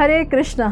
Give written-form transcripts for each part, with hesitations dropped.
हरे कृष्णा।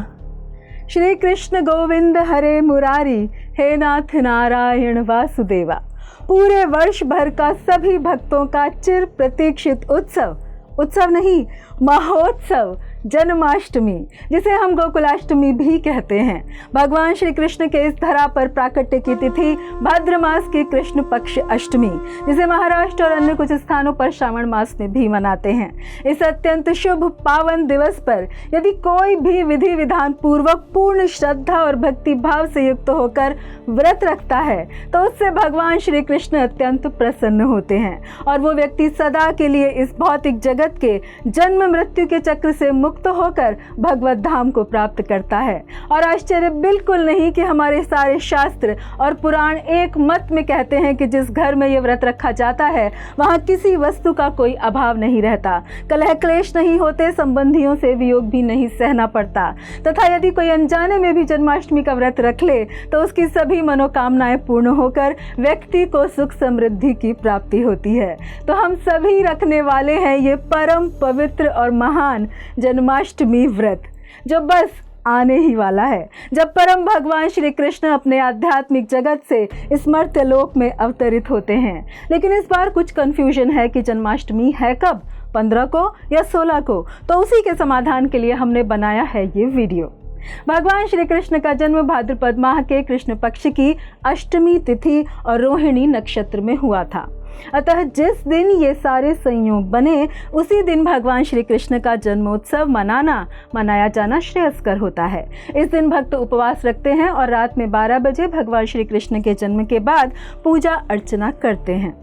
श्री कृष्ण गोविंद हरे मुरारी, हे नाथ नारायण वासुदेवा। पूरे वर्ष भर का सभी भक्तों का चिर प्रतीक्षित उत्सव नहीं, महोत्सव जन्माष्टमी, जिसे हम गोकुलाष्टमी भी कहते हैं। भगवान श्री कृष्ण के इस धरा पर प्राकट्य की तिथि भाद्र मास की कृष्ण पक्ष अष्टमी, जिसे महाराष्ट्र और अन्य कुछ स्थानों पर श्रावण मास में भी मनाते हैं। इस अत्यंत शुभ पावन दिवस पर यदि कोई भी विधि विधान पूर्वक पूर्ण श्रद्धा और भक्ति भाव से युक्त होकर व्रत रखता है तो उससे भगवान श्री कृष्ण अत्यंत प्रसन्न होते हैं और वो व्यक्ति सदा के लिए इस भौतिक जगत के जन्म मृत्यु के चक्र से मुक्त होकर भगवत धाम को प्राप्त करता है। और आश्चर्य बिल्कुल नहीं कि हमारे सारे शास्त्र और पुराण एक मत में कहते हैं कि जिस घर में ये व्रत रखा जाता है वहाँ किसी वस्तु का कोई अभाव नहीं रहता, कलह क्लेश नहीं होते, संबंधियों से वियोग भी नहीं सहना पड़ता, तथा यदि कोई अनजाने में भी जन्माष्टमी का व्रत रख ले तो उसकी सभी मनोकामनाएं पूर्ण होकर व्यक्ति को सुख समृद्धि की प्राप्ति होती है। तो हम सभी रखने वाले हैं ये परम पवित्र और महान जन्माष्टमी व्रत, जो बस आने ही वाला है, जब परम भगवान श्री कृष्ण अपने आध्यात्मिक जगत से इस मर्त्य लोक में अवतरित होते हैं। लेकिन इस बार कुछ कंफ्यूजन है कि जन्माष्टमी है कब, 15 को या 16 को। तो उसी के समाधान के लिए हमने बनाया है ये वीडियो। भगवान श्री कृष्ण का जन्म भाद्रपद माह के कृष्ण पक्ष की अष्टमी तिथि और रोहिणी नक्षत्र में हुआ था। अतः जिस दिन ये सारे संयोग बने उसी दिन भगवान श्री कृष्ण का जन्मोत्सव मनाया जाना श्रेयस्कर होता है। इस दिन भक्त उपवास रखते हैं और रात में 12 बजे भगवान श्री कृष्ण के जन्म के बाद पूजा अर्चना करते हैं।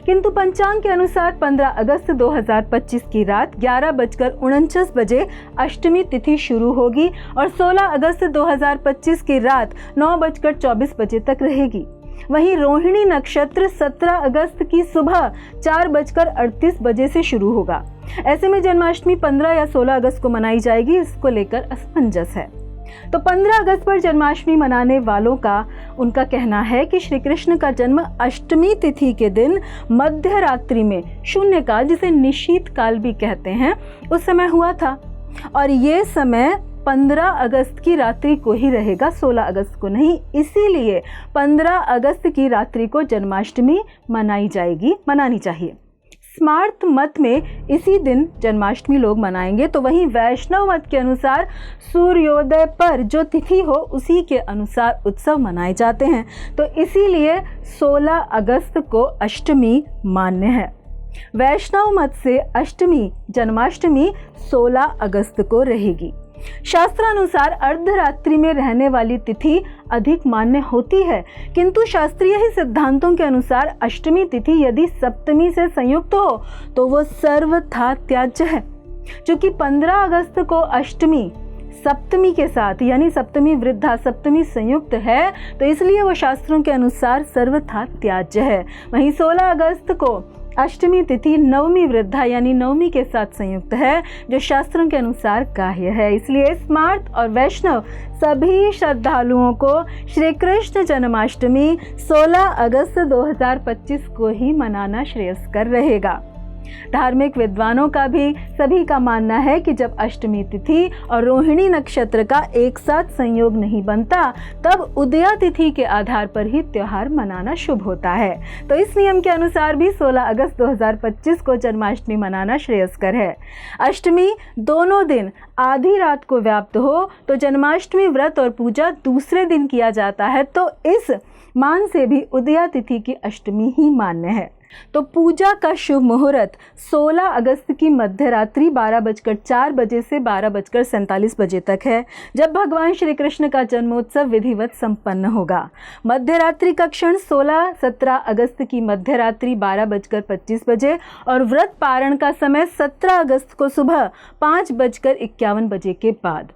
किंतु पंचांग के अनुसार 15 अगस्त 2025 की रात 11:49 बजे अष्टमी तिथि शुरू होगी और 16 अगस्त 2025 की रात 9:24 बजे तक रहेगी। वहीं रोहिणी नक्षत्र 17 अगस्त की सुबह 4:38 बजे से शुरू होगा। ऐसे में जन्माष्टमी 15 या 16 अगस्त को मनाई जाएगी, इसको लेकर असमंजस है। तो 15 अगस्त पर जन्माष्टमी मनाने वालों का उनका कहना है कि श्री कृष्ण का जन्म अष्टमी तिथि के दिन मध्य रात्रि में शून्य काल, जिसे निशीत काल भी कहते हैं, उस समय हुआ था और ये समय 15 अगस्त की रात्रि को ही रहेगा, 16 अगस्त को नहीं। इसीलिए 15 अगस्त की रात्रि को जन्माष्टमी मनानी चाहिए। स्मार्त मत में इसी दिन जन्माष्टमी लोग मनाएंगे, तो वहीं वैष्णव मत के अनुसार सूर्योदय पर जो तिथि हो उसी के अनुसार उत्सव मनाए जाते हैं। तो इसीलिए 16 अगस्त को अष्टमी मान्य है। वैष्णव मत से जन्माष्टमी 16 अगस्त को रहेगी। शास्त्रानुसार अर्धरात्रि में रहने वाली तिथि अधिक मान्य होती है, किंतु शास्त्रीय ही सिद्धांतों के अनुसार अष्टमी तिथि यदि सप्तमी से संयुक्त हो तो वो सर्वथा त्याज्य है। क्योंकि 15 अगस्त को अष्टमी सप्तमी के साथ यानी सप्तमी वृद्धा सप्तमी संयुक्त है, तो इसलिए वो शास्त्रों के अनुसार सर्वथा त्याज्य है। वहीं 16 अगस्त को अष्टमी तिथि नवमी वृद्धा यानी नवमी के साथ संयुक्त है, जो शास्त्रों के अनुसार ग्राह्य है। इसलिए स्मार्त और वैष्णव सभी श्रद्धालुओं को श्री कृष्ण जन्माष्टमी 16 अगस्त 2025 को ही मनाना श्रेयस्कर रहेगा। धार्मिक विद्वानों का भी सभी का मानना है कि जब अष्टमी तिथि और रोहिणी नक्षत्र का एक साथ संयोग नहीं बनता तब उदया तिथि के आधार पर ही त्योहार मनाना शुभ होता है। तो इस नियम के अनुसार भी 16 अगस्त 2025 को जन्माष्टमी मनाना श्रेयस्कर है। अष्टमी दोनों दिन आधी रात को व्याप्त हो तो जन्माष्टमी व्रत और पूजा दूसरे दिन किया जाता है, तो इस मान से भी उदया तिथि की अष्टमी ही मान्य है। तो पूजा का शुभ मुहूर्त 16 अगस्त की मध्य रात्रि 12:04 बजे से 12:47 बजे तक है, जब भगवान श्री कृष्ण का जन्मोत्सव विधिवत संपन्न होगा। मध्य रात्रि का क्षण 16-17 अगस्त की मध्य रात्रि 12:25 बजे और व्रत पारण का समय 17 अगस्त को सुबह 5:51 बजे के बाद।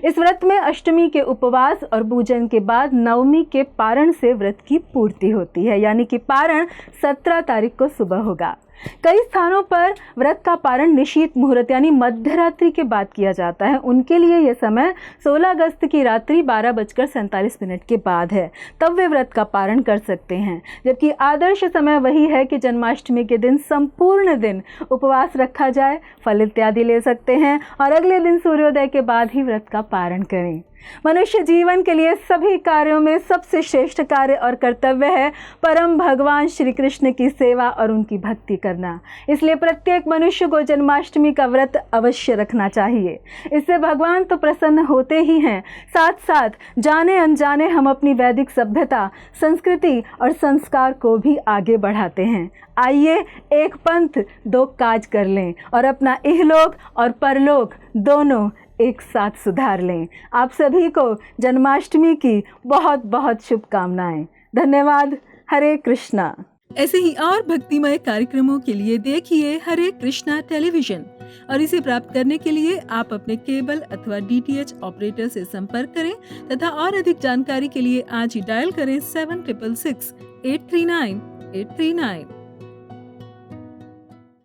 इस व्रत में अष्टमी के उपवास और पूजन के बाद नवमी के पारण से व्रत की पूर्ति होती है, यानी कि पारण 17 तारीख को सुबह होगा। कई स्थानों पर व्रत का पारण निशीत मुहूर्त यानी मध्य रात्रि के बाद किया जाता है। उनके लिए यह समय 16 अगस्त की रात्रि 12:47 के बाद है, तब वे व्रत का पारण कर सकते हैं। जबकि आदर्श समय वही है कि जन्माष्टमी के दिन संपूर्ण दिन उपवास रखा जाए, फल इत्यादि ले सकते हैं और अगले दिन सूर्योदय के बाद ही व्रत का पारण करें। मनुष्य जीवन के लिए सभी कार्यों में सबसे श्रेष्ठ कार्य और कर्तव्य है परम भगवान श्री कृष्ण की सेवा और उनकी भक्ति करना। इसलिए प्रत्येक मनुष्य को जन्माष्टमी का व्रत अवश्य रखना चाहिए। इससे भगवान तो प्रसन्न होते ही हैं, साथ साथ जाने अनजाने हम अपनी वैदिक सभ्यता, संस्कृति और संस्कार को भी आगे बढ़ाते हैं। आइए एक पंथ दो काज कर लें और अपना इहलोक और परलोक दोनों एक साथ सुधार लें। आप सभी को जन्माष्टमी की बहुत बहुत शुभकामनाएं। धन्यवाद। हरे कृष्णा। ऐसे ही और भक्तिमय कार्यक्रमों के लिए देखिए हरे कृष्णा टेलीविजन और इसे प्राप्त करने के लिए आप अपने केबल अथवा DTH ऑपरेटर से संपर्क करें तथा और अधिक जानकारी के लिए आज ही डायल करें 7666 839 839।